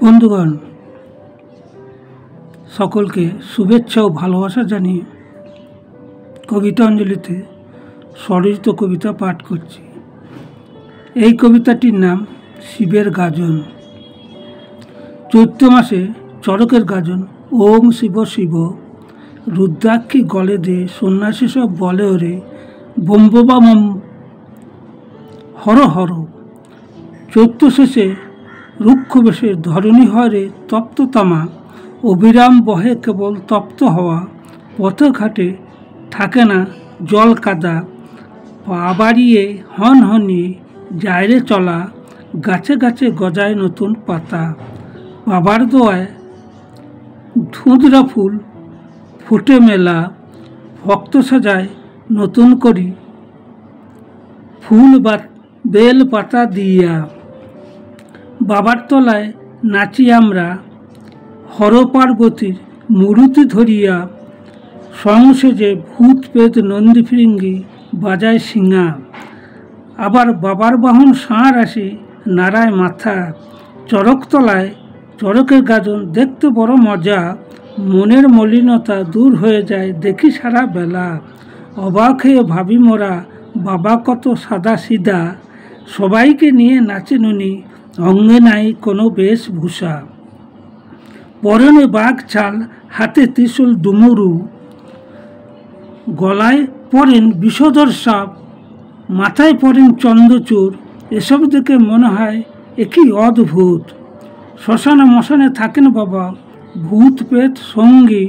বন্ধুগণ, সকলকে শুভেচ্ছা ও ভালোবাসা জানিয়ে কবিতা অঞ্জলিতে স্বরচিত কবিতা পাঠ করছি। এই কবিতাটির নাম শিবের গাজন। চৈত্র মাসে চড়কের গাজন। ওং শিব শিব, রুদ্রাক্ষী গলে দে, সন্ন্যাসী সব বলে ওরে বোম্বাম হর হর। চৈত্র শেষে রুক্ষ বেশে ধরণী হরে তপ্ত তামা, অবিরাম বহে কেবল তপ্ত হওয়া। পথে ঘাটে থাকে না জল কাদা, পা বাড়িয়ে হন হনিয়ে যায়রে চলা, গাছে গাছে গজায় নতুন পাতা। বাবার দোয়ায় ধুঁধরা ফুল ফুটে মেলা, ভক্ত সাজায় নতুন করি ফুল বা বেল পাতা দিয়া। বাবার তলায় নাচি আমরা হর পার্বতীর মূর্তি ধরিয়া, সংসেজে ভূত পেত নন্দী ফিরিঙ্গি বাজায় শিঙা। আবার বাবার বাহন ষাঁড় আসে নাড়ায় মাথা। চড়কতলায় চড়কের গাজন দেখতে বড় মজা, মনের মলিনতা দূর হয়ে যায় দেখি সারা বেলা। অবাক হয়ে ভাবি মোরা বাবা কত সাদা সিধা, সবাইকে নিয়ে নাচেন উনি, অঙ্গে নাই কোনো বেশভূষা। পরনে বাঘ ছাল, হাতে ত্রিশূল ডুমুরু, গলায় পরেন বিষধর সাপ, মাথায় পরেন চন্দ্রচূড়। এসব দেখে মনে হয় একই অদ্ভুত। শ্মশানে মশানে থাকেন বাবা, ভূত পেত সঙ্গী,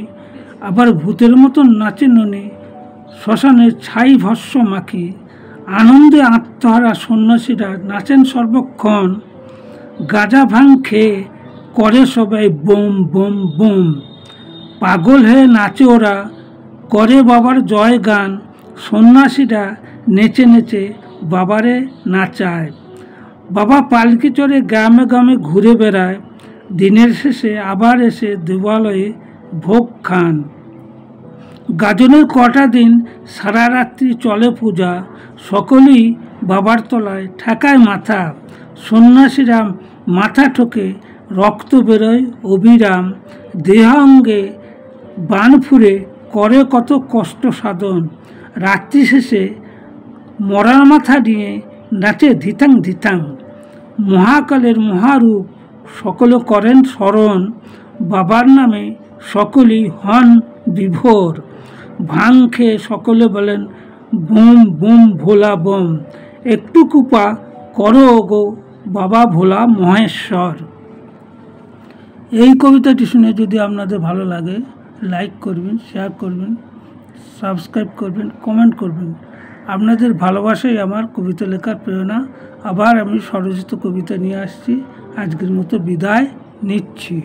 আবার ভূতের মতন নাচেন উনি, শ্মশানের ছাই ভস্য মাখি। আনন্দে আত্মহারা সন্ন্যাসীরা নাচেন সর্বক্ষণ, গাঁজা ভাং খেয়ে করে সবাই বোম বোম বোম। পাগল হয়ে নাচে ওরা, করে বাবার জয় গান। সন্ন্যাসীরা নেচে নেচে বাবারে নাচায়। বাবা পালকি চড়ে গ্রামে গ্রামে ঘুরে বেড়ায়, দিনের শেষে আবার এসে দেবালয়ে ভোগ খান। গাজনের কটা দিন সারা রাত্রি চলে পূজা, সকলেই বাবার তলায় ঠেকায় মাথা। সন্ন্যাসীরা মাথা ঠোকে, রক্ত বেরোয় অবিরাম, দেহাঙ্গে বান ফুরে করে কত কষ্ট সাধন। রাত্রি শেষে মরার মাথা নিয়ে নাচে ধিতাং ধিতাং। মহাকালের মহারূপ সকলে করেন স্মরণ, বাবার নামে সকলেই হন বিভোর। ভাং খেয়ে সকলে বলেন বোম বোম ভোলা বোম, একটু কৃপা করো গো বাবা ভোলা মহেশ্বর। এই কবিতাটি শুনে যদি আপনাদের ভালো লাগে, লাইক করবেন, শেয়ার করবেন, সাবস্ক্রাইব করবেন, কমেন্ট করবেন। আপনাদের ভালোবাসাই আমার কবিতা লেখার প্রেরণা। আবার আমি স্বরচিত কবিতা নিয়ে আসছি। আজকের মতো বিদায় নিচ্ছি।